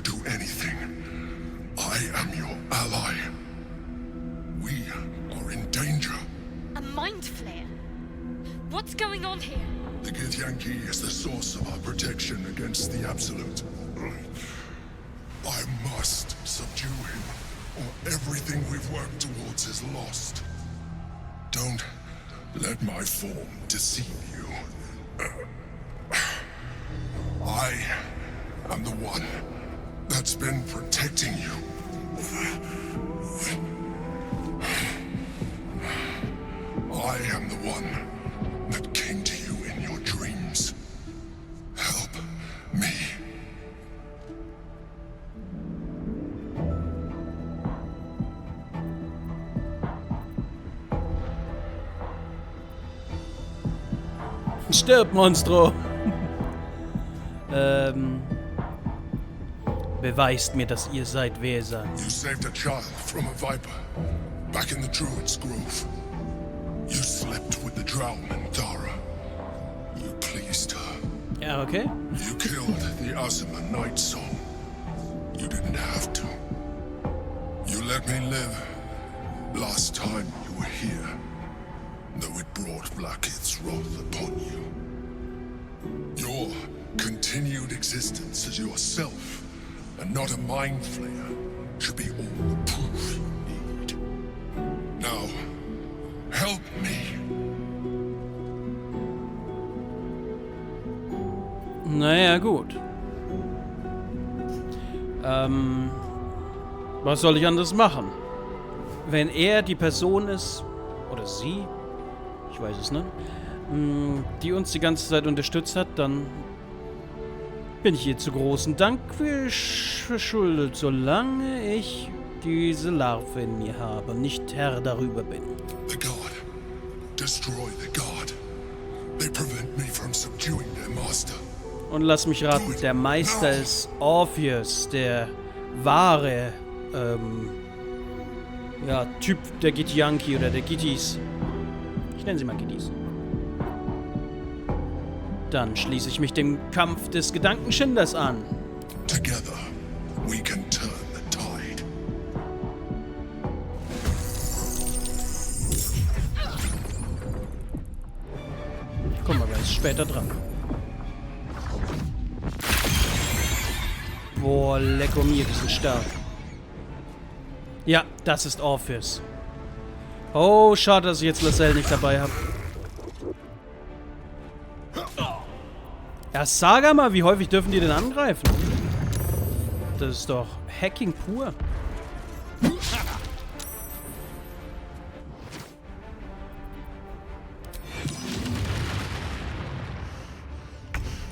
do anything. I am your ally. We are in danger. A mind flare? What's going on here? The Githyanki is the source of our protection against the Absolute. I must subdue him, or everything we've worked towards is lost. Don't let my form deceive you. I am the one that's been protecting you. I am the one that came to you in your dreams. Help me. Stirb, Monstro! Beweist mir, dass ihr seid, wer ihr seid. You saved a child from a viper back in the Druid's Grove. You slept with the Drowned Thara. You pleased her. Ja, okay. You killed the Azuma Night Song. You didn't have to. You let me live last time you were here, though it brought Blackhead's wrath upon you. Your continued existence as yourself, and not a mind flayer, should be all the proof you need. Now, help me. Naja, gut. Was soll ich anders machen? Wenn er die Person ist, oder sie, ich weiß es nicht, die uns die ganze Zeit unterstützt hat, dann bin ich ihr zu großen Dank verschuldet, solange ich diese Larve in mir habe und nicht Herr darüber bin. The God. Destroy the God. They prevent me from subduing their master. Und lass mich raten, der Meister ist Orpheus, der wahre, Typ der Githyanki oder der Githis. Ich nenne sie mal Githis. Dann schließe ich mich dem Kampf des Gedankenschinders an. Together, we can turn the tide. Guck mal, wer ist später dran. Boah, lecko mir, die sind stark. Ja, das ist Orpheus. Oh, schade, dass ich jetzt Lassell nicht dabei habe. Ja, sag mal, wie häufig dürfen die denn angreifen? Das ist doch Hacking pur.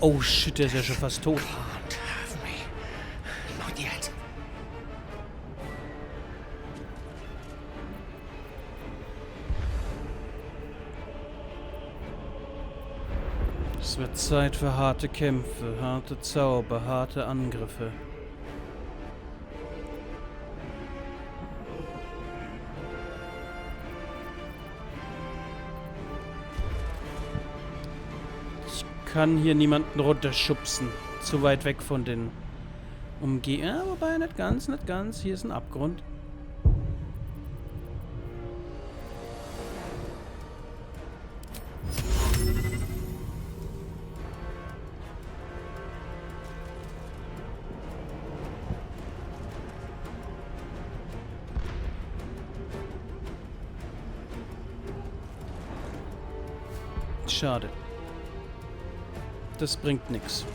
Oh shit, der ist ja schon fast tot. Es wird Zeit für harte Kämpfe, harte Zauber, harte Angriffe. Ich kann hier niemanden runterschubsen. Zu weit weg von den Umgehungen. Ja, wobei, nicht ganz, nicht ganz. Hier ist ein Abgrund. Schade. Das bringt nichts.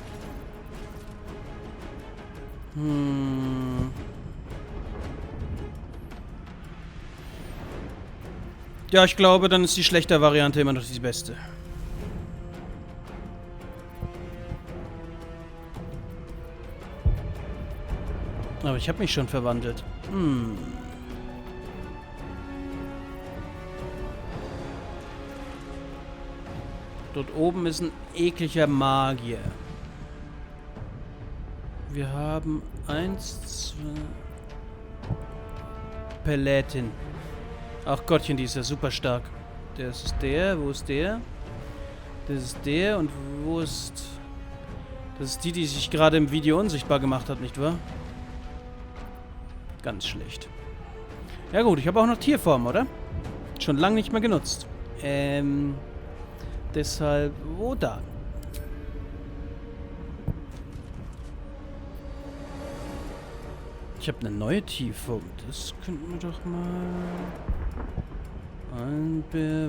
Ja, ich glaube, dann ist die schlechte Variante immer noch die beste. Aber ich habe mich schon verwandelt. Dort oben ist ein ekliger Magier. Wir haben 1, 2... Peletin. Ach Gottchen, die ist ja super stark. Das ist der, wo ist der? Das ist der und wo ist... Das ist die, die sich gerade im Video unsichtbar gemacht hat, nicht wahr? Ganz schlecht. Ja gut, ich habe auch noch Tierform, oder? Schon lange nicht mehr genutzt. Deshalb... Wo da? Ich habe eine neue Tierform. Das könnten wir doch mal...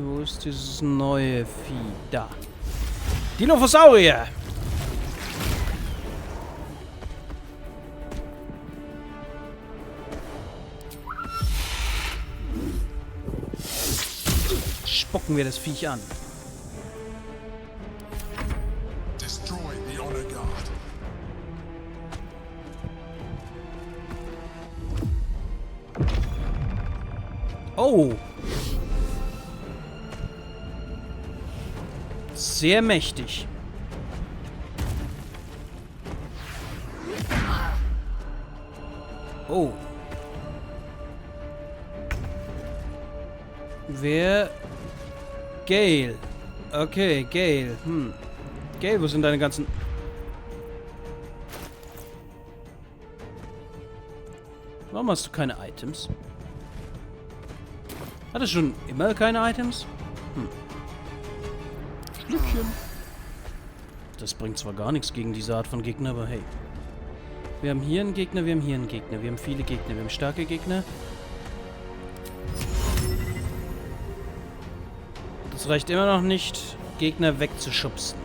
Wo ist dieses neue Vieh? Da. Dilophosaurier! Spucken wir das Viech an. Destroy the honor guard. Oh! Sehr mächtig. Oh. Wer? Gale. Okay, Gale. Gale, wo sind deine ganzen... Warum hast du keine Items? Hattest du schon immer keine Items? Schlückchen. Das bringt zwar gar nichts gegen diese Art von Gegner, aber hey. Wir haben hier einen Gegner, wir haben hier einen Gegner. Wir haben viele Gegner, wir haben starke Gegner. Das reicht immer noch nicht, Gegner wegzuschubsen.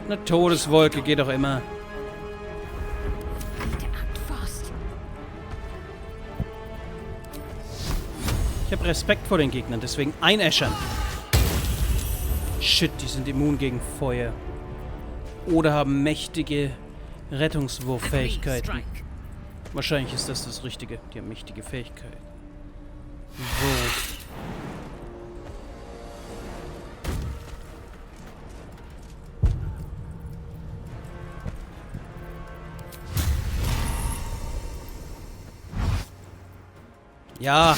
Eine Todeswolke geht doch immer. Ich habe Respekt vor den Gegnern, deswegen einäschern. Shit, die sind immun gegen Feuer. Oder haben mächtige Rettungswurffähigkeiten. Wahrscheinlich ist das das Richtige. Die haben mächtige Fähigkeiten. So. Ja.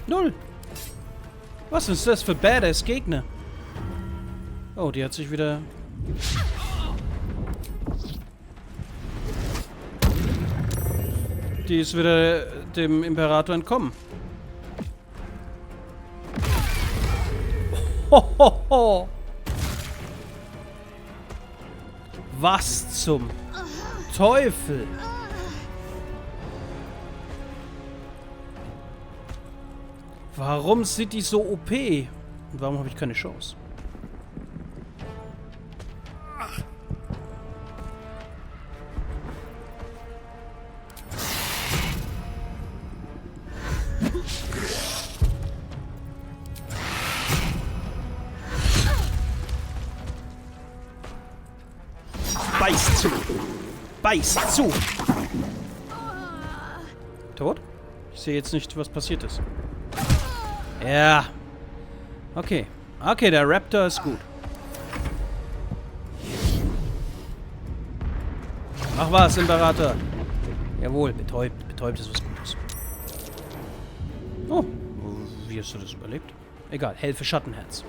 Null. Was ist das für badass Gegner? Oh, die hat sich wieder... Die ist wieder dem Imperator entkommen. Hohoho. Was zum Teufel? Warum sind die so OP? Und warum habe ich keine Chance? Beiß zu! Beiß zu! Tot? Ich sehe jetzt nicht, was passiert ist. Ja. Okay. Okay, der Raptor ist gut. Mach was, Imperator. Jawohl, betäubt. Betäubt ist was Gutes. Oh. Wie hast du das überlebt? Egal, helfe Schattenherz.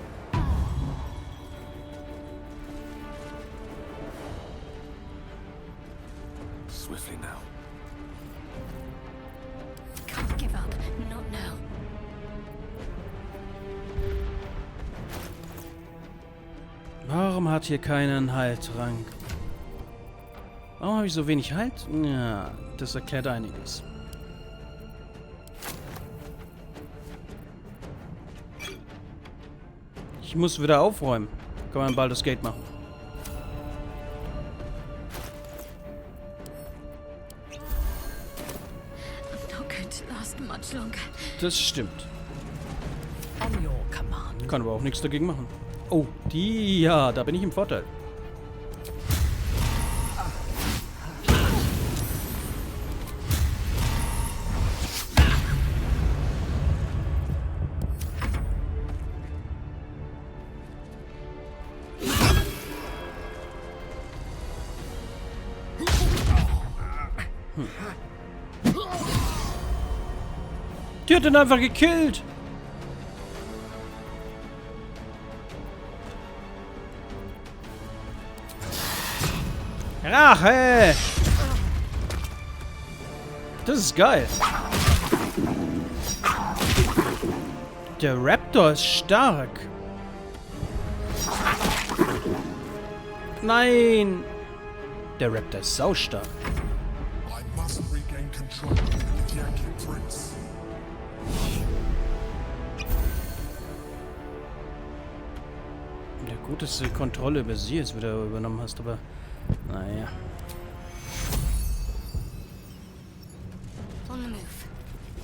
Swiftly now. Can't give up. Not now. Warum hat hier keiner einen Heiltrank? Warum habe ich so wenig Halt? Ja, das erklärt einiges. Ich muss wieder aufräumen. Kann man bald das Gate machen. I'm not going to last much longer. Das stimmt. On your command. Kann aber auch nichts dagegen machen. Oh, die, ja, da bin ich im Vorteil. hätte ihn einfach gekillt. Rache! Das ist geil. Der Raptor ist stark. Nein! Der Raptor ist saustark. I must regain control of the Yankee Prince. Ja, gut, dass du die Kontrolle über sie jetzt wieder übernommen hast, aber naja. On the move.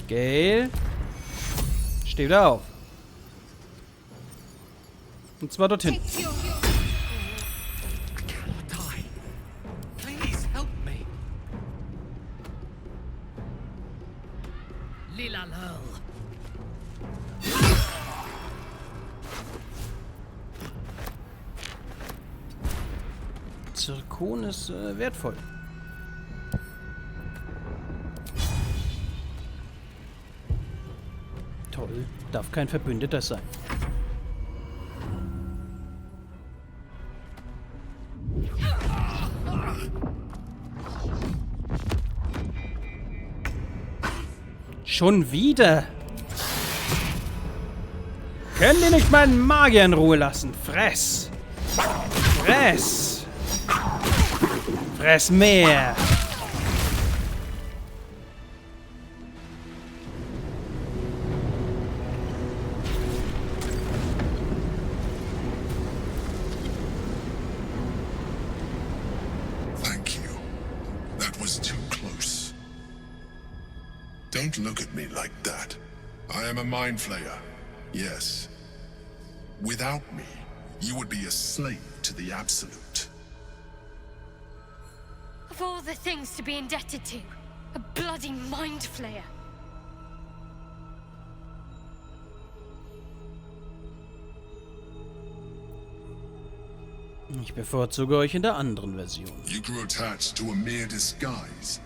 Gale. Steh wieder auf. Und zwar dorthin. Take your... I cannot die. Please help me. Lila Lurl. Zirkon ist wertvoll. Toll. Darf kein Verbündeter sein. Schon wieder? Können die nicht meinen Magier in Ruhe lassen? Fress! Fress! Fress mehr! Thank you. That was too close. Don't look at me like that. I am a mind flayer. Yes. Without me, you would be a slave to the Absolute. Of all the things to be indebted to, a bloody mind flayer. Ich bevorzuge euch in der anderen Version. You grew attached to a mere disguise,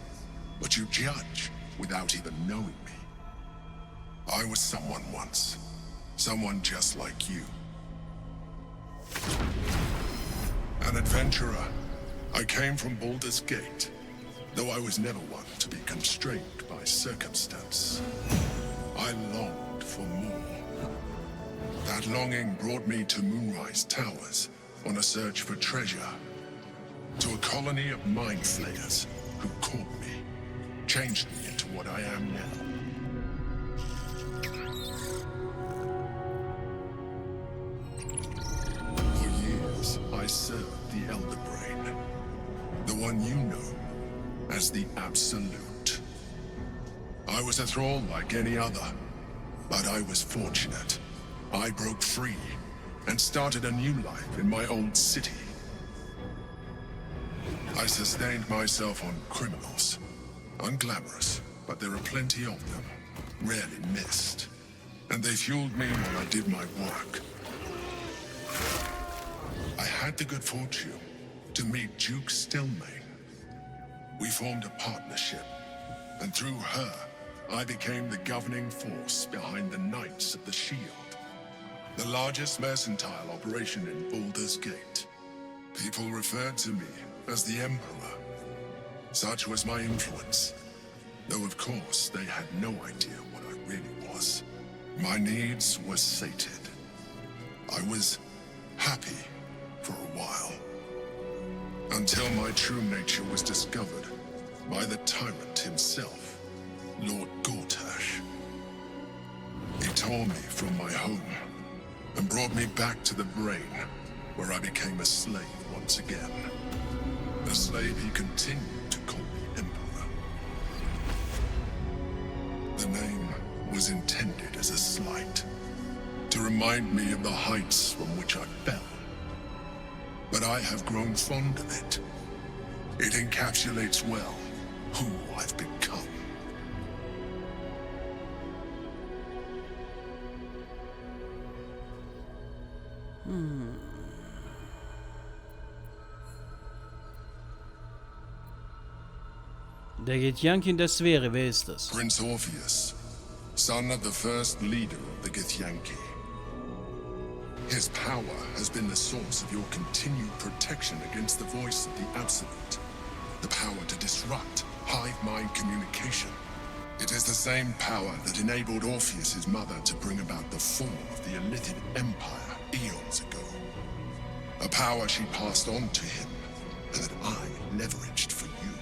but you judge without even knowing me. I was someone once. Someone just like you. An adventurer. I came from Baldur's Gate, though I was never one to be constrained by circumstance. I longed for more. That longing brought me to Moonrise Towers on a search for treasure. To a colony of mind flayers who caught me, changed me into what I am now. For years, I served the Elder Brain, the one you know as the Absolute. I was a thrall like any other, but I was fortunate. I broke free and started a new life in my old city. I sustained myself on criminals. Unglamorous, but there are plenty of them, rarely missed. And they fueled me while I did my work. I had the good fortune to meet Duke Stelmane. We formed a partnership, and through her, I became the governing force behind the Knights of the Shield, the largest mercantile operation in Baldur's Gate. People referred to me as the Emperor. Such was my influence, though of course they had no idea what I really was. My needs were sated. I was happy for a while, until my true nature was discovered by the tyrant himself, Lord Gortash. He tore me from my home and brought me back to the Brain, where I became a slave once again. A slave he continued to call me Emperor. The name was intended as a slight, to remind me of the heights from which I fell. But I have grown fond of it. It encapsulates well who I've become. Der Githyanki in der Sphäre, wer ist das? Prince Orpheus, son of the first leader of the Githyanki. His power has been the source of your continued protection against the voice of the Absolute. The power to disrupt hive mind communication. It is the same power that enabled Orpheus's mother to bring about the fall of the Illithid Empire eons ago. A power she passed on to him, and that I leveraged for you.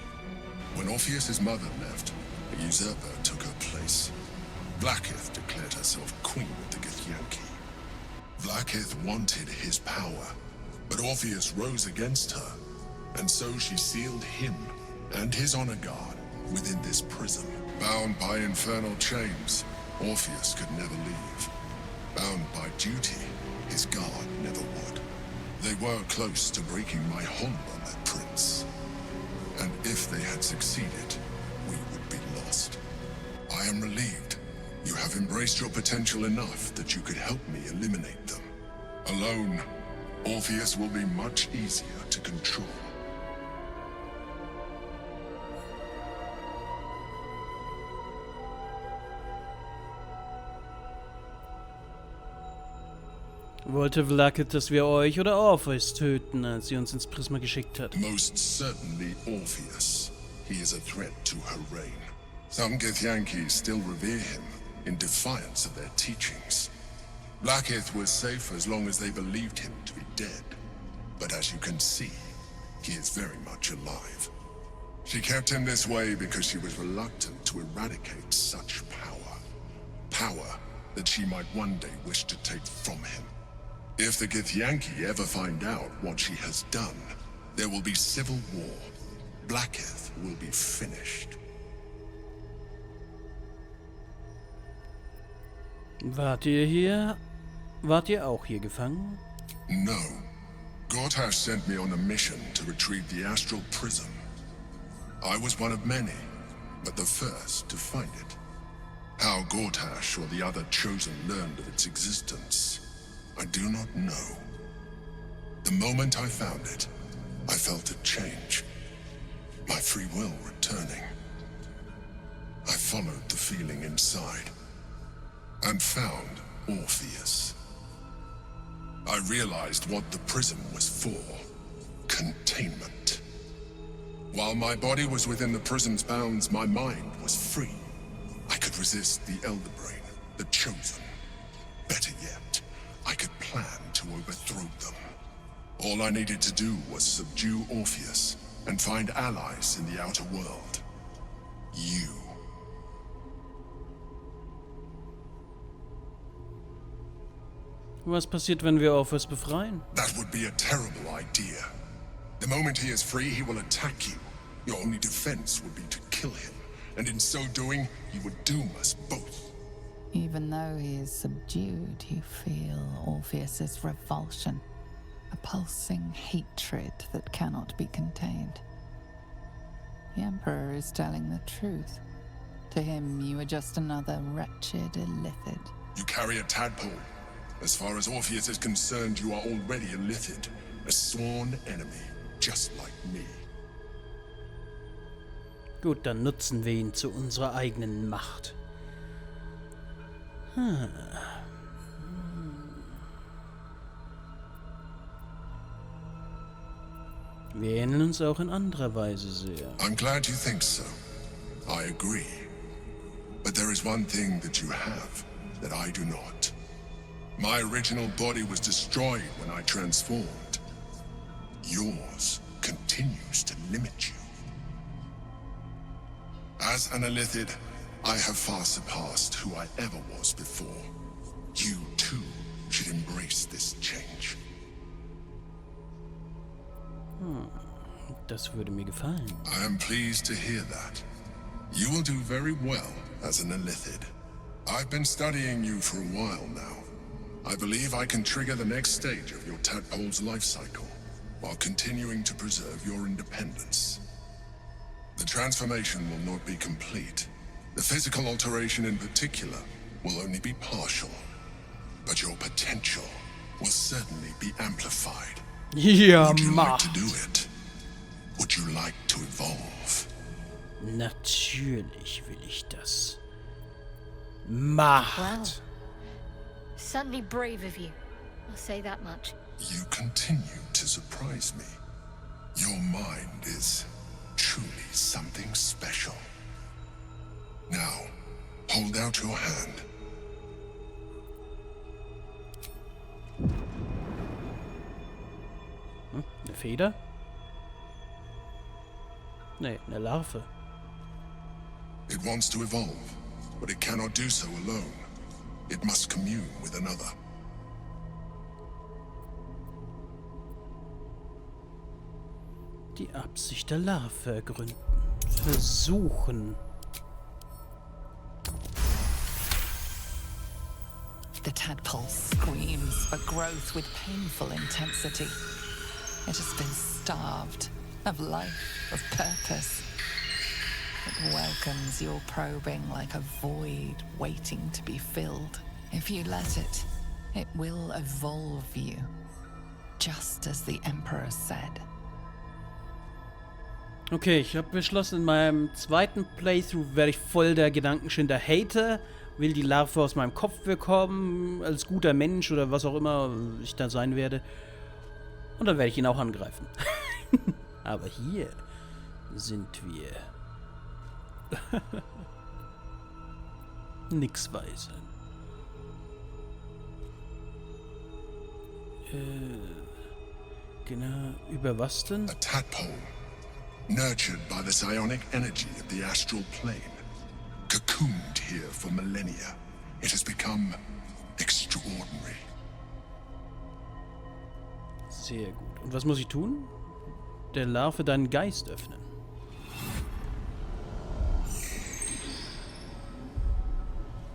When Orpheus's mother left, a usurper took her place. Vlaakith declared herself queen of the Githyanki. Vlaakith wanted his power, but Orpheus rose against her, and so she sealed him and his honor guard within this prison. Bound by infernal chains, Orpheus could never leave. Bound by duty, his guard never would. They were close to breaking my hold on that prince. And if they had succeeded, we would be lost. I am relieved. You have embraced your potential enough that you could help me eliminate them. Alone, Orpheus will be much easier to control. Wollte Vlaakith, dass wir euch oder Orpheus töten, als sie uns ins Prisma geschickt hat? Most certainly Orpheus. He is a threat to her reign. Some Githyanki still revere him in defiance of their teachings. Vlaakith was safe as long as they believed him to be dead. But as you can see, he is very much alive. She kept him this way because she was reluctant to eradicate such power. Power that she might one day wish to take from him. If the Githyanki ever find out what she has done, there will be civil war. Vlaakith will be finished. Wart ihr auch hier gefangen? No. Gortash sent me on a mission to retrieve the Astral Prism. I was one of many, but the first to find it. How Gortash or the other Chosen learned of its existence, I do not know. The moment I found it, I felt a change. My free will returning. I followed the feeling inside and found Orpheus. I realized what the prism was for. Containment. While my body was within the prism's bounds, my mind was free. I could resist the Elder Brain, the Chosen. Better yet, I could plan to overthrow them. All I needed to do was subdue Orpheus and find allies in the outer world. You. Was passiert, wenn wir Orpheus befreien? That would be a terrible idea. The moment he is free, he will attack you. Your only defense would be to kill him, and in so doing, he would doom us both. Even though he is subdued, you feel Orpheus's revulsion, a pulsing hatred that cannot be contained. The Emperor is telling the truth. To him, you are just another wretched Illithid. You carry a tadpole. As far as Orpheus is concerned, you are already a Illithid, a sworn enemy, just like me. Gut, dann nutzen wir ihn zu unserer eigenen Macht. Wir ähneln uns auch in anderer Weise sehr. I'm glad you think so. I agree. But there is one thing that you have that I do not. My original body was destroyed when I transformed. Yours continues to limit you. As an Illithid, I have far surpassed who I ever was before. You, too, should embrace this change. Das würde mir gefallen. I am pleased to hear that. You will do very well as an Illithid. I've been studying you for a while now. I believe I can trigger the next stage of your tadpole's life cycle, while continuing to preserve your independence. The transformation will not be complete. The physical alteration in particular will only be partial. But your potential will certainly be amplified. Ja, Would you like to Macht. do it? Would you like to evolve? Natürlich will ich das. Macht. Certainly brave of you. I'll say that much. You continue to surprise me. Your mind is truly something special. Now, hold out your hand. Eine Feder? Nee, eine Larve. It wants to evolve, but it cannot do so alone. It must commune with another. Die Absicht der Larve ergründen. Versuchen. The tadpole screams for growth with painful intensity. It has been starved of life, of purpose. It welcomes your probing like a void waiting to be filled. If you let it, it will evolve you, just as the Emperor said. Okay, ich habe beschlossen, in meinem zweiten Playthrough werde ich voll der gedankenschinder Hater, will die Larve aus meinem Kopf bekommen, als guter Mensch oder was auch immer ich da sein werde. Und dann werde ich ihn auch angreifen. Aber hier sind wir. Nix weise. Genau, über was denn? A tadpole, nurtured by the psionic energy of the astral plane, cocooned here for millennia. It has become extraordinary. Sehr gut. Und was muss ich tun? Der Larve deinen Geist öffnen.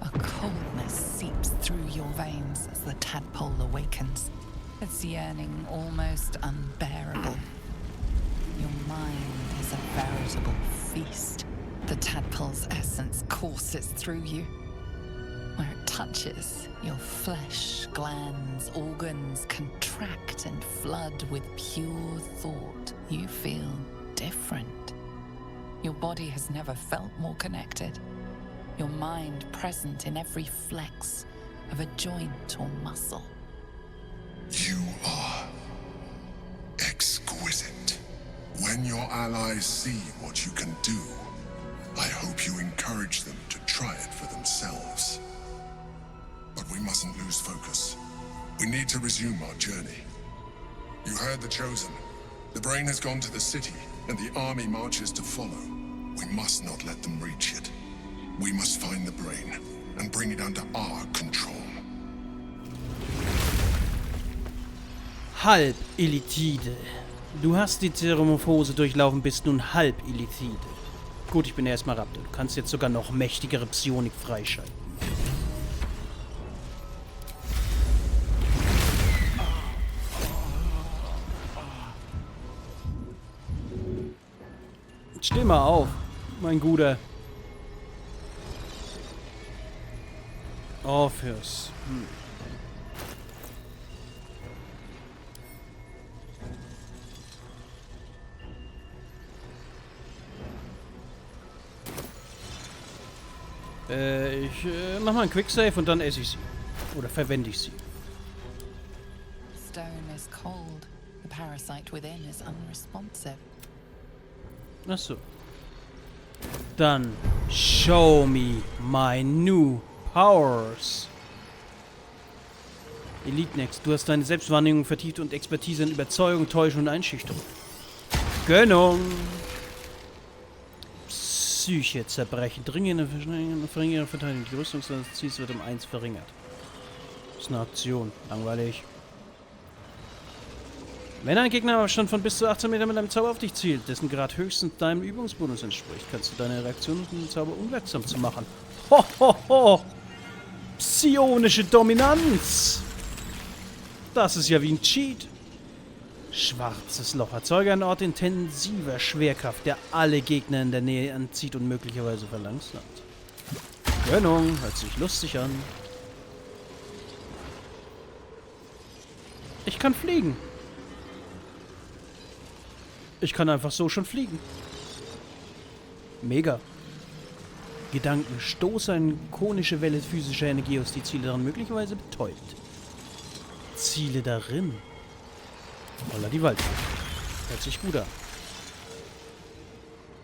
A coldness seeps through your veins as the tadpole awakens, its yearning almost unbearable. Your mind is a veritable feast. The tadpole's essence courses through you. Where it touches, your flesh, glands, organs contract and flood with pure thought. You feel different. Your body has never felt more connected. Your mind present in every flex of a joint or muscle. You are exquisite. When your allies see what you can do, I hope you encourage them to try it for themselves. But we mustn't lose focus. We need to resume our journey. You heard the Chosen. The brain has gone to the city, and the army marches to follow. We must not let them reach it. We must find the brain and bring it under our control. Halb Illithide. Du hast die Zeremorphose durchlaufen, bist nun halb Illithide. Gut, ich bin erstmal Raptor. Du kannst jetzt sogar noch mächtigere Psionik freischalten. Steh mal auf, mein Guter. Orpheus. Ich mach mal einen Quicksave und dann esse ich sie. Oder verwende ich sie. Stone is cold. The parasite within is unresponsive. Ach so. Dann show me my new powers. Elitenex, du hast deine Selbstwahrnehmung vertieft und Expertise in Überzeugung, Täuschung und Einschüchterung. Gönnung. Psyche zerbrechen. Dringende verringerte Verteidigung. Die Rüstung des Ziels wird um 1 verringert. Das ist eine Aktion. Langweilig. Wenn ein Gegnerabstand von bis zu 18 Metern mit einem Zauber auf dich zielt, dessen Grad höchstens deinem Übungsbonus entspricht, kannst du deine Reaktion mit dem Zauber unwirksam zu machen. Ho, ho, ho! Psionische Dominanz! Das ist ja wie ein Cheat. Schwarzes Loch. Erzeuge einen Ort intensiver Schwerkraft, der alle Gegner in der Nähe anzieht und möglicherweise verlangsamt. Gönnung, hört sich lustig an. Ich kann fliegen. Ich kann einfach so schon fliegen. Mega. Gedanken. Stoße eine konische Welle physischer Energie aus, die Ziele darin möglicherweise betäubt. Ziele darin. Holla die Waldfee. Hört sich gut an.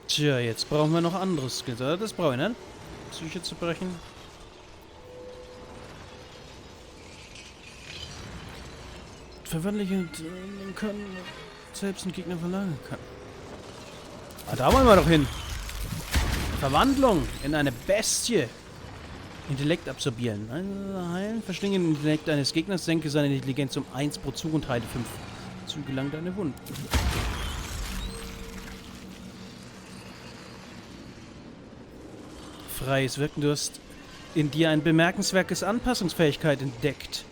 Tja, jetzt brauchen wir noch anderes Skills. Das brauche ich nicht. Psyche zu brechen. Verwandlichen können, selbst einen Gegner verlangen kann. Ah, da wollen wir doch hin. Verwandlung in eine Bestie. Intellekt absorbieren. Also heilen. Verschlingen den Intellekt eines Gegners. Senke seine Intelligenz um 1 pro Zug und heile 5 Züge lang deine Wunden. Freies Wirken. Du hast in dir ein bemerkenswertes Anpassungsfähigkeit entdeckt.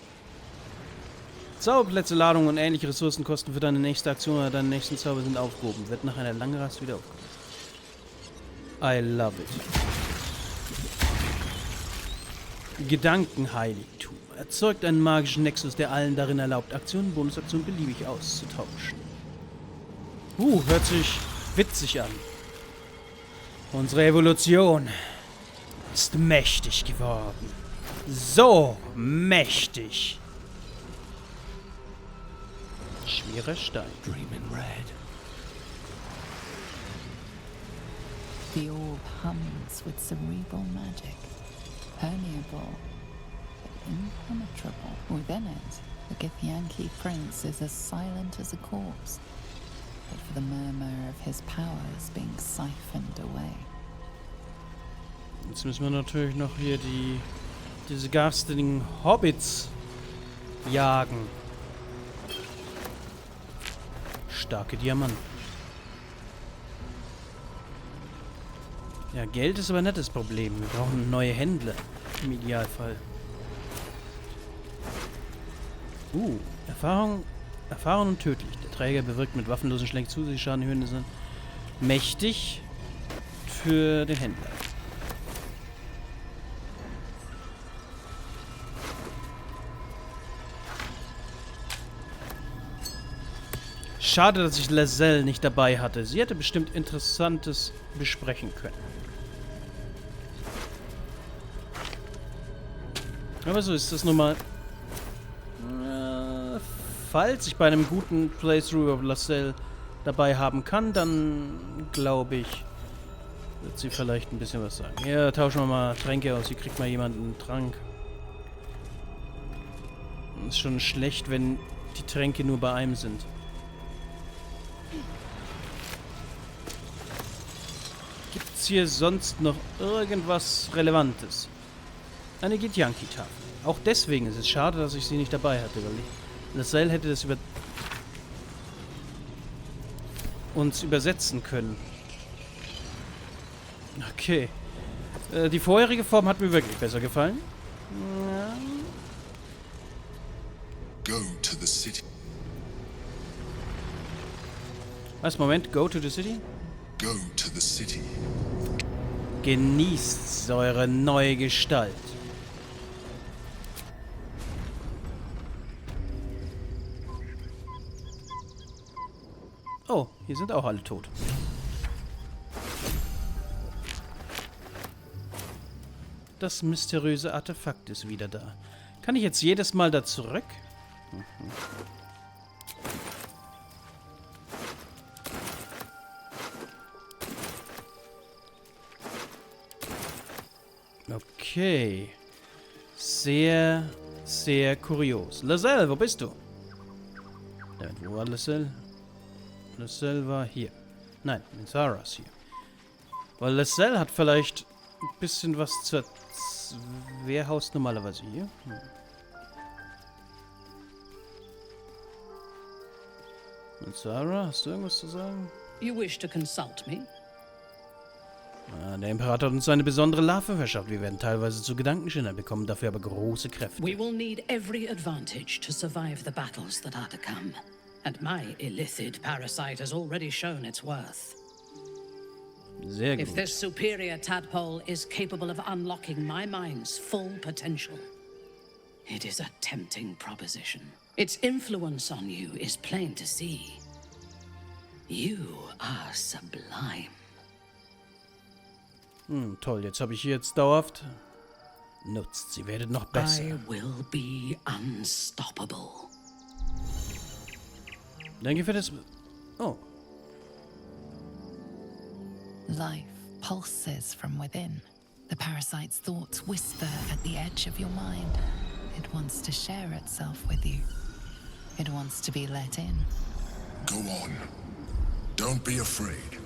Zauberplätze, Ladungen und ähnliche Ressourcenkosten für deine nächste Aktion oder deinen nächsten Zauber sind aufgehoben. Wird nach einer langen Rast wieder aufgehoben. I love it. Gedankenheiligtum. Erzeugt einen magischen Nexus, der allen darin erlaubt, Aktionen und Bonusaktionen beliebig auszutauschen. Hört sich witzig an. Unsere Evolution ist mächtig geworden. So mächtig. Schwerer Stein. Dream in red. The orb hums with cerebral magic, permeable but impenetrable. Within it, the Githyanki prince is as silent as a corpse, but for the murmur of his powers being siphoned away. Jetzt müssen wir natürlich noch hier diese garstigen Hobbits jagen. Starke Diamanten. Ja, Geld ist aber nicht das Problem. Wir brauchen neue Händler. Im Idealfall. Erfahrung und tödlich. Der Träger bewirkt mit waffenlosen Schlägen zusätzlich Schaden. Die Hünde sind mächtig für den Händler. Schade, dass ich Lae'zel nicht dabei hatte. Sie hätte bestimmt Interessantes besprechen können. Aber so ist das nun mal. Falls ich bei einem guten Playthrough of Lae'zel dabei haben kann, dann glaube ich, wird sie vielleicht ein bisschen was sagen. Ja, tauschen wir mal Tränke aus. Hier kriegt mal jemand einen Trank. Ist schon schlecht, wenn die Tränke nur bei einem sind. Gibt's hier sonst noch irgendwas Relevantes? Eine Githyanki-Tafel. Auch deswegen ist es schade, dass ich sie nicht dabei hatte, weil Lae'zel hätte das uns übersetzen können. Okay. Die vorherige Form hat mir wirklich besser gefallen. Ja. Go to the city. Was, Moment, go to the city? Go to the city. Genießt eure neue Gestalt. Oh, hier sind auch alle tot. Das mysteriöse Artefakt ist wieder da. Kann ich jetzt jedes Mal da zurück? Okay. Sehr, sehr kurios. Lae'zel, wo bist du? Wo war Lae'zel? Lae'zel war hier. Nein, Minthara ist hier. Weil Lae'zel hat vielleicht ein bisschen was zur... Wer haust normalerweise hier? Minthara, hast du irgendwas zu sagen? You wish to consult me? Der Imperator hat uns eine besondere Larve verschafft. Wir werden teilweise zu Gedankenschindern bekommen, dafür aber große Kräfte. We will need every advantage to survive the battles that are to come. And my illithid parasite has already shown its worth. Sehr If gut. this superior tadpole is capable of unlocking my mind's full potential, it is a tempting proposition. Its influence on you is plain to see. You are sublime. Toll, jetzt habe ich hier jetzt dauerhaft... Nutzt, sie werdet noch besser. I will be unstoppable. Dann gefällt es... Oh. Life pulses from within. The parasite's thoughts whisper at the edge of your mind. It wants to share itself with you. It wants to be let in. Go on. Don't be afraid.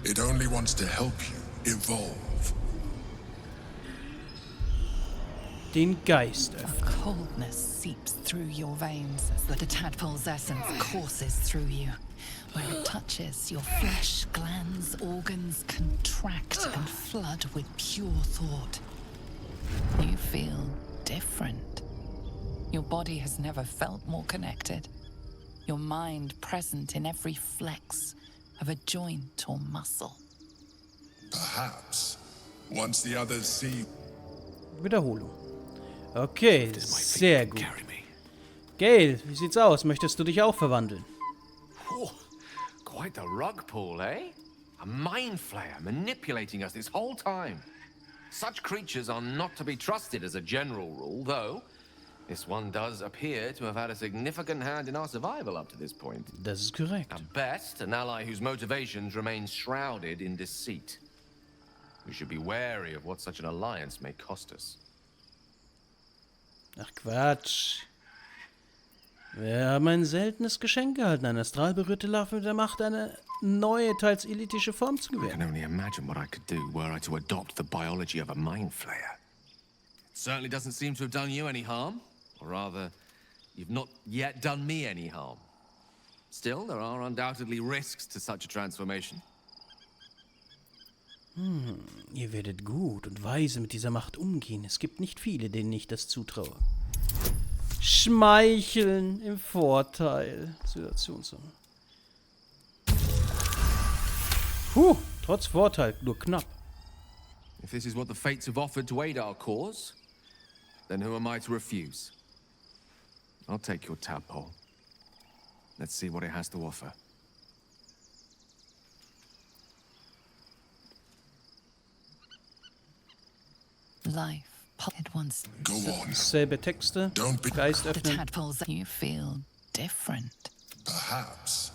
It only wants to help you evolve. Den Geist A öffnen. coldness seeps through your veins as the tadpole's essence courses through you. Where it touches, your flesh, glands, organs contract and flood with pure thought. You feel different. Your body has never felt more connected. Your mind present in every flex of a joint or muscle. Perhaps, once the others see Wiederholung. Okay, Does my feet sehr gut. carry me? Gale, wie sieht's aus? Möchtest du dich auch verwandeln? Oh, quite the rug pull, eh? A mind flayer manipulating us this whole time. Such creatures are not to be trusted as a general rule, though this one does appear to have had a significant hand in our survival up to this point. Das ist korrekt. At best, an ally whose motivations remain shrouded in deceit. We should be wary of what such an alliance may cost us. Ach Quatsch. Wir haben ein seltenes Geschenk gehalten, eine astralberührte Larve mit der Macht, eine neue, teils elitische Form zu I can gewähren. only imagine what I could do were I to adopt the biology of a mind flayer. Certainly doesn't seem to have done you any harm. Or rather, you've not yet done me any harm. Still, there are undoubtedly risks to such a transformation. Ihr werdet gut und weise mit dieser Macht umgehen. Es gibt nicht viele, denen ich das zutraue. Schmeicheln im Vorteil. Situationssache. Trotz Vorteil, nur knapp. If this is what the fates have offered to aid our cause, then who am I to refuse? I'll take your tadpole. Let's see what it has to offer. Life, it wants go on. Selbe Texte. Don't be Geist the öffnen. tadpoles. You feel different. Perhaps,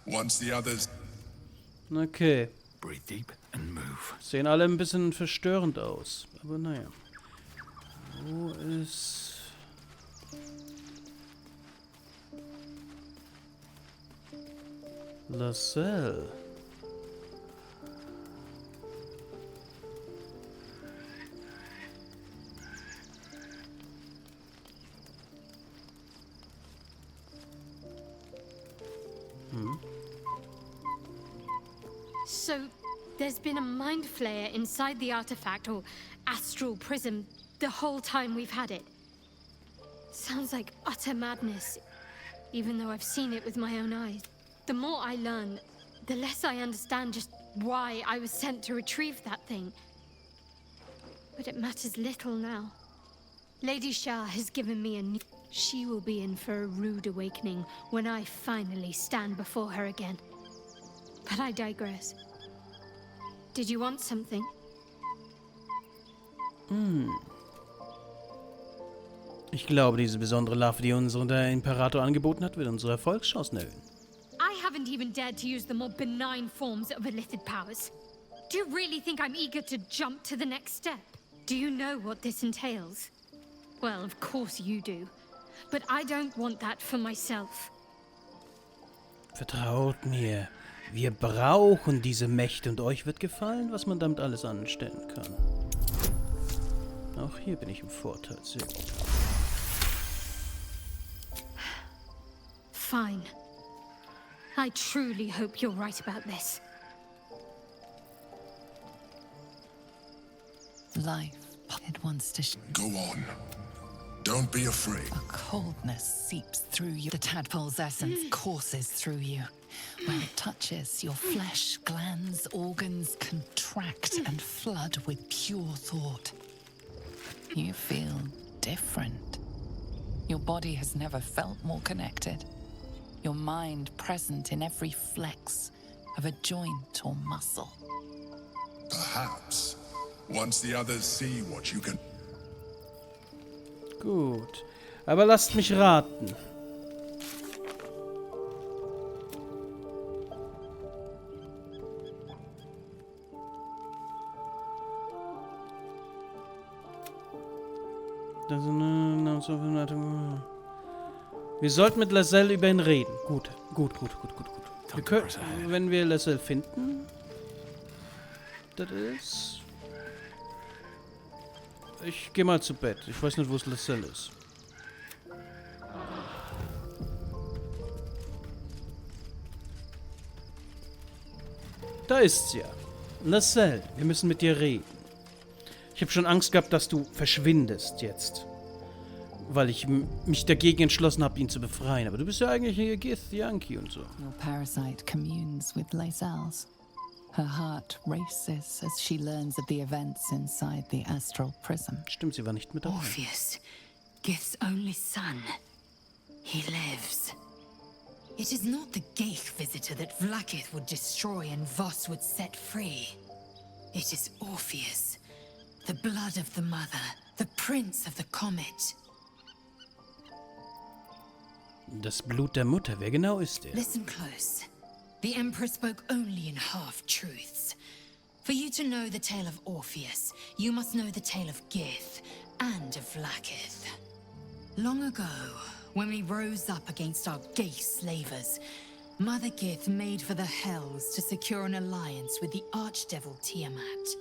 once the others Okay. Breathe deep and move. Sehen alle ein bisschen verstörend aus. Aber naja. Wo ist... Lassell? So, there's been a mind flayer inside the artifact, or astral prism, the whole time we've had it. Sounds like utter madness, even though I've seen it with my own eyes. The more I learn, the less I understand just why I was sent to retrieve that thing. But it matters little now. Lady Shah has given me a new... She will be in for a rude awakening when I finally stand before her again. But I digress. Did you want something? Ich glaube, diese besondere Larve, die uns der Imperator angeboten hat, wird unsere Erfolgschancen erhöhen. I haven't even dared to use the more benign forms of illithid powers. Do you really think I'm eager to jump to the next step? Do you know what this entails? Well, of course you do. But I don't want that for myself. Vertraut mir. Wir brauchen diese Mächte und euch wird gefallen, was man damit alles anstellen kann. Auch hier bin ich im Vorteil. Sehr gut. Fine. I truly hope you're right about this. Life, it wants to go on. Don't be afraid. A coldness seeps through you. The tadpole's essence courses through you. When it touches, your flesh, glands, organs contract and flood with pure thought. You feel different. Your body has never felt more connected. Your mind present in every flex of a joint or muscle. Perhaps, Once the others see what you can... Gut. Aber lasst mich raten. Wir sollten mit Lae'zel über ihn reden. Gut. Wir können, wenn wir Lae'zel finden. Das ist... Ich gehe mal zu Bett. Ich weiß nicht, wo es Lae'zel ist. Da ist sie ja. Lae'zel, wir müssen mit dir reden. Ich habe schon Angst gehabt, dass du verschwindest jetzt. Weil ich mich dagegen entschlossen habe, ihn zu befreien. Aber du bist ja eigentlich hier Githyanki und so. Your parasite communes with Lae'zel's. Her heart races as she learns of the events inside the astral prism. Stimmt, sie war nicht mit dabei. Orpheus, Gith's only son. He lives. It is not the Geich visitor that Vlaakith would destroy and Voss would set free. It is Orpheus, the blood of the mother, the prince of the comet. Das Blut der Mutter, wer genau ist er? Listen close. The Emperor spoke only in half-truths. For you to know the tale of Orpheus, you must know the tale of Gith and of Vlaakith. Long ago, when we rose up against our Geich slavers, Mother Gith made for the Hells to secure an alliance with the archdevil Tiamat.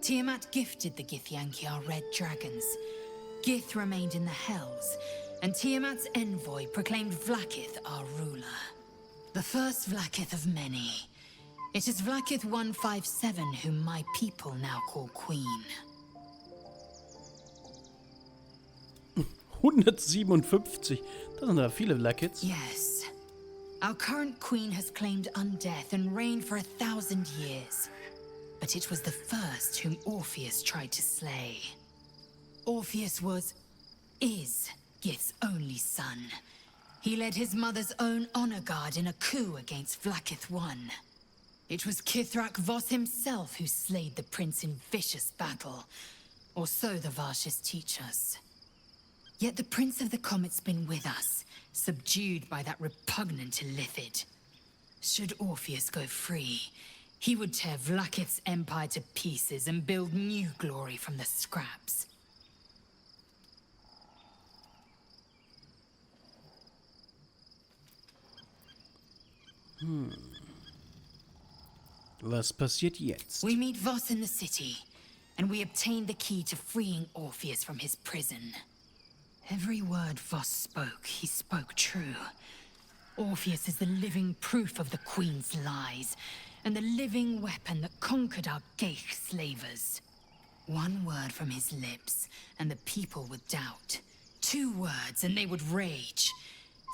Tiamat gifted the Githyanki our red dragons. Gith remained in the Hells, and Tiamat's envoy proclaimed Vlaakith our ruler. The first Vlaakith of many. It is Vlaakith 157 whom my people now call Queen. 157. Das sind da viele Vlaakiths. Yes. Our current queen has claimed undeath and reigned for 1,000 years. But it was the first whom Orpheus tried to slay. Orpheus is Gith's only son. He led his mother's own honor guard in a coup against Vlaakith I. It was Kithrak Voss himself who slayed the prince in vicious battle. Or so the Varshas teach us. Yet the Prince of the Comet's been with us, subdued by that repugnant Illithid. Should Orpheus go free, he would tear Vlaakith's empire to pieces and build new glory from the scraps. Was passiert jetzt? We meet Voss in the city, and we obtain the key to freeing Orpheus from his prison. Every word Voss spoke, he spoke true. Orpheus is the living proof of the Queen's lies, and the living weapon that conquered our Geich slavers. One word from his lips, and the people would doubt. 2 words, and they would rage.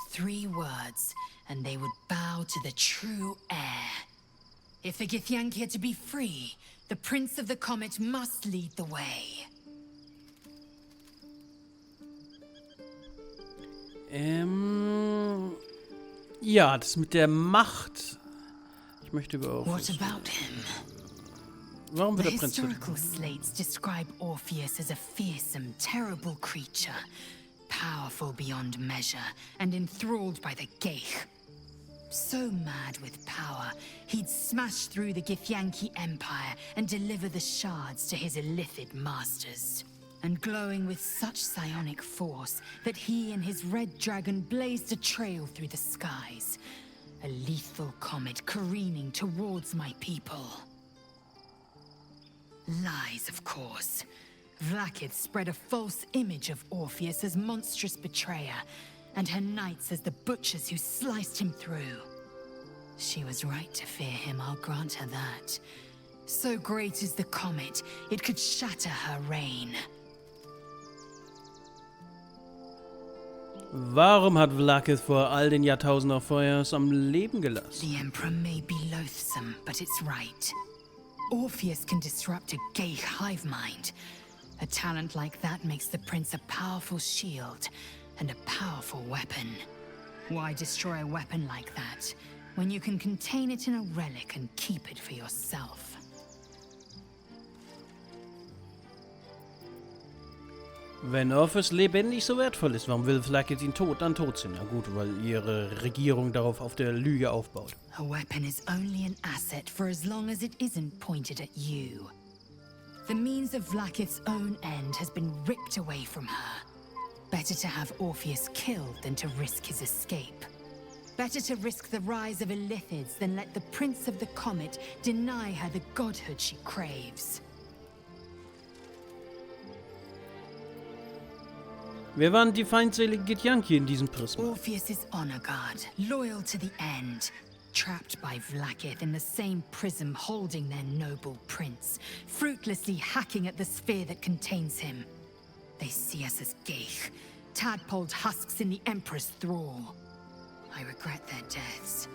3 words, and they would bow to the true heir. If the Githyanki are to be free, the Prince of the Comet must lead the way. Ja, das mit der Macht. Ich möchte über Orpheus. What about him? Warum wird The der Prinz... historical slates describe Orpheus as a fearsome, terrible creature, powerful beyond measure, and enthralled by the Geich. So mad with power, he'd smash through the Githyanki Empire and deliver the shards to his Illithid masters. And glowing with such psionic force that he and his red dragon blazed a trail through the skies. A lethal comet careening towards my people. Lies, of course. Vlaakith spread a false image of Orpheus as monstrous betrayer, and her knights as the butchers who sliced him through. She was right to fear him, I'll grant her that. So great is the comet, it could shatter her reign. Warum hat Vlaakith vor all den Jahrtausenden auf Feuers am Leben gelassen? The Emperor may be loathsome, but it's right. Orpheus can disrupt a Geich hive mind. A talent like that makes the prince a powerful shield and a powerful weapon. Why destroy a weapon like that when you can contain it in a relic and keep it for yourself? Wenn Orpheus lebendig so wertvoll ist, warum will Vlaakith ihn tot sind? Ja gut, weil ihre Regierung darauf auf der Lüge aufbaut. A weapon is only an asset for as long as it isn't pointed at you. The means of Vlaakith's own end has been ripped away from her. Better to have Orpheus killed than to risk his escape. Better to risk the rise of Illithids than let the Prince of the Comet deny her the godhood she craves. Wer waren die feindseligen Githyanki in diesem Prisma? Orpheus is honor guard, loyal to the end. Trapped by Vlaakith in the same prism holding their noble prince, fruitlessly hacking at the sphere that contains him. They see us as Geich, tadpoled husks in the Emperor's thrall. I regret their deaths,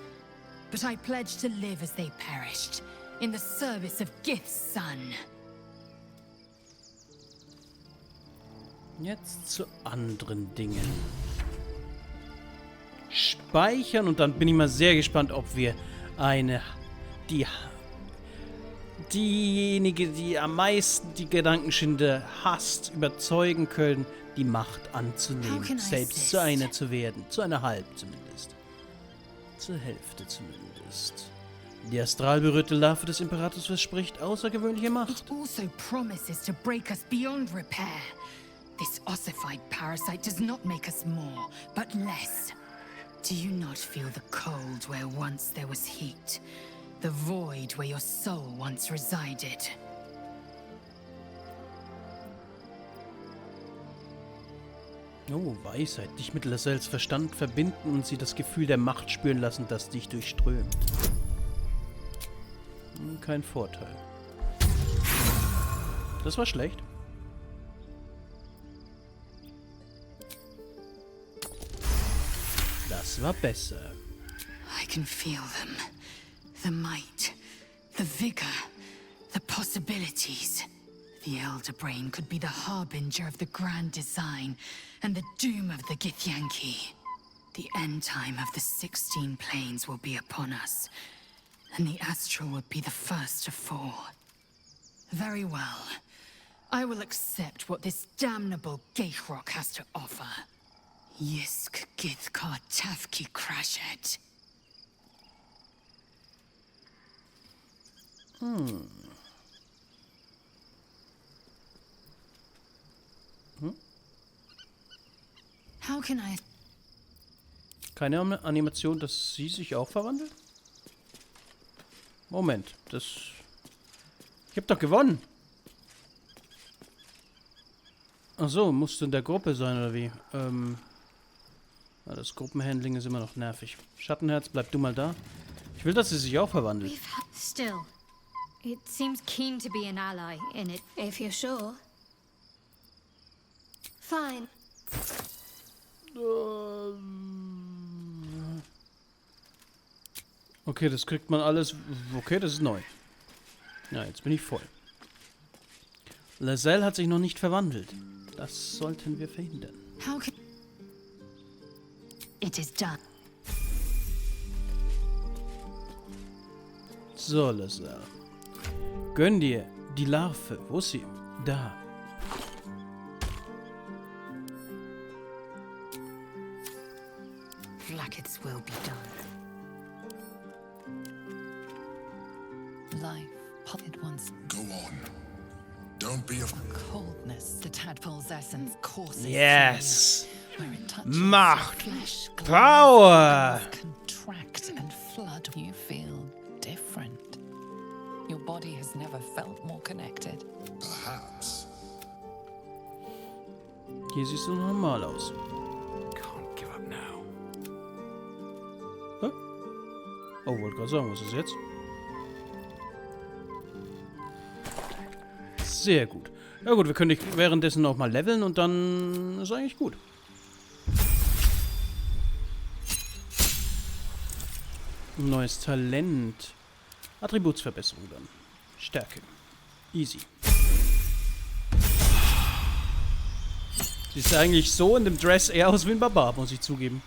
but I pledge to live as they perished, in the service of Gith's son. Jetzt zu anderen Dingen. Speichern und dann bin ich mal sehr gespannt, ob wir diejenige, die am meisten die Gedankenschinder hasst, überzeugen können, die Macht anzunehmen, selbst zu einer zu werden. Zu einer halb zumindest. Zur Hälfte zumindest. Die astralberührte Larve des Imperators verspricht außergewöhnliche Macht. It also promises to break us beyond repair. This ossified parasite does not make us more, but less. Do you not feel the cold where once there was heat? The void where your soul once resided? Oh, Weisheit. Dich mit Lascelles Verstand verbinden und sie das Gefühl der Macht spüren lassen, das dich durchströmt. Kein Vorteil. Das war schlecht. Das war besser. I can feel them. The might, the vigor, the possibilities. The Elder Brain could be the harbinger of the grand design and the doom of the Githyanki. The end time of the 16 planes will be upon us, and the Astral would be the first to fall. Very well. I will accept what this damnable Geichrok has to offer. Yisk Githkar Tafki Crashet. How can I... Keine Animation, dass sie sich auch verwandelt? Moment, das... Ich hab doch gewonnen! Ach so, musst du in der Gruppe sein, oder wie? Das Gruppenhandling ist immer noch nervig. Schattenherz, bleib du mal da. Ich will, dass sie sich auch verwandelt. Still, it seems keen to be an ally in it. If you're sure. Fine. Okay, das kriegt man alles... Okay, das ist neu. Ja, jetzt bin ich voll. Lascelles hat sich noch nicht verwandelt. Das sollten wir verhindern. How can... It is done. So, Lascelles. Gönn dir die Larve. Wo ist sie? Da. Vlaakith's will be done. Life potted once Go on. Don't be a... coldness. The tadpole's essence courses Yes! through you. Where it touches Macht! your flesh, Power! glands contract and flood. You feel different. Your body has never felt more connected. Perhaps. Hier siehst du normal aus. Can't give up now. Hä? Oh, wollte gerade sagen, was ist jetzt? Sehr gut. Ja gut, wir können dich währenddessen auch mal leveln und dann ist eigentlich gut. Neues Talent. Attributsverbesserung dann. Stärke. Easy. Siehst eigentlich so in dem Dress eher aus wie ein Barbar, muss ich zugeben.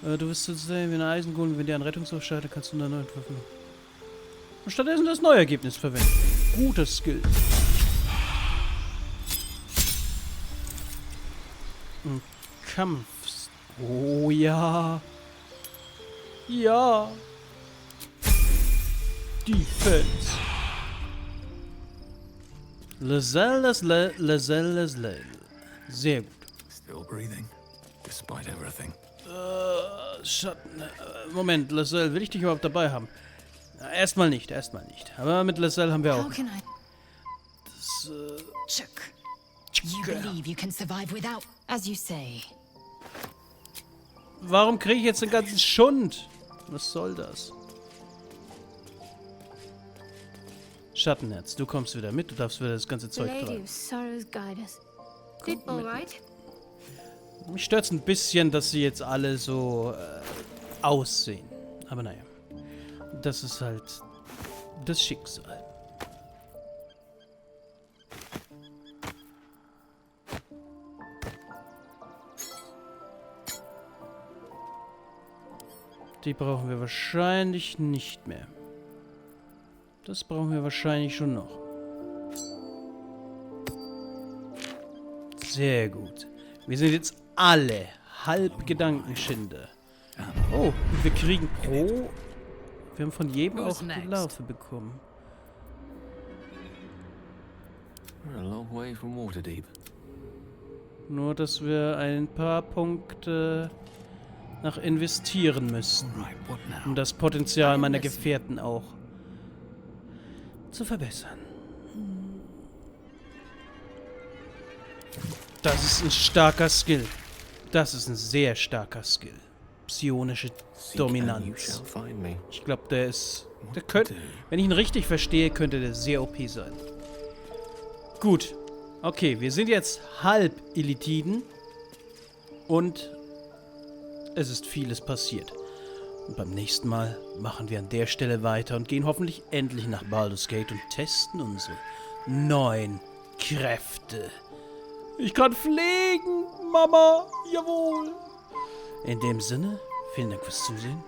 Du wirst sozusagen wie ein Eisengolem, wenn dir ein Rettungsaufschalter kannst du dann erneut verwenden. Und stattdessen das neue Ergebnis verwenden. Guter Skill. Ein Kampf. Oh ja. Ja. Defense. Lazelle. Sehr gut. Still breathing, despite everything. Schatten. Moment, Lazelle, will ich dich überhaupt dabei haben? Erstmal nicht. Aber mit Lazelle haben wir How auch. can I? Chuck. You believe you can survive without, as you say. Warum kriege ich jetzt den ganzen Schund? Was soll das? Schattenherz, du kommst wieder mit, du darfst wieder das ganze The Zeug Lady tragen. of Sorrows guide us. All right. Mich stört's ein bisschen, dass sie jetzt alle so aussehen. Aber naja. Das ist halt das Schicksal. Die brauchen wir wahrscheinlich nicht mehr. Das brauchen wir wahrscheinlich schon noch. Sehr gut. Wir sind jetzt alle halb Gedankenschinder. Oh, und wir kriegen pro... Wir haben von jedem auch die Larve bekommen. We're a long way from Waterdeep. Nur, dass wir ein paar Punkte nach investieren müssen, Right, what now? um das Potenzial meiner Gefährten auch zu verbessern. Das ist ein starker Skill. Das ist ein sehr starker Skill. Psionische Seek and you Dominanz. shall find me. Ich glaube, der ist... Der könnte... Wenn ich ihn richtig verstehe, könnte der sehr OP sein. Gut. Okay, wir sind jetzt halb Illithiden. Und es ist vieles passiert. Und beim nächsten Mal machen wir an der Stelle weiter und gehen hoffentlich endlich nach Baldur's Gate und testen unsere neuen Kräfte. Ich kann fliegen, Mama. Jawohl. In dem Sinne, vielen Dank fürs Zusehen.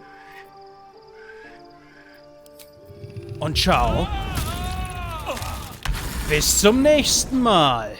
Und ciao. Bis zum nächsten Mal.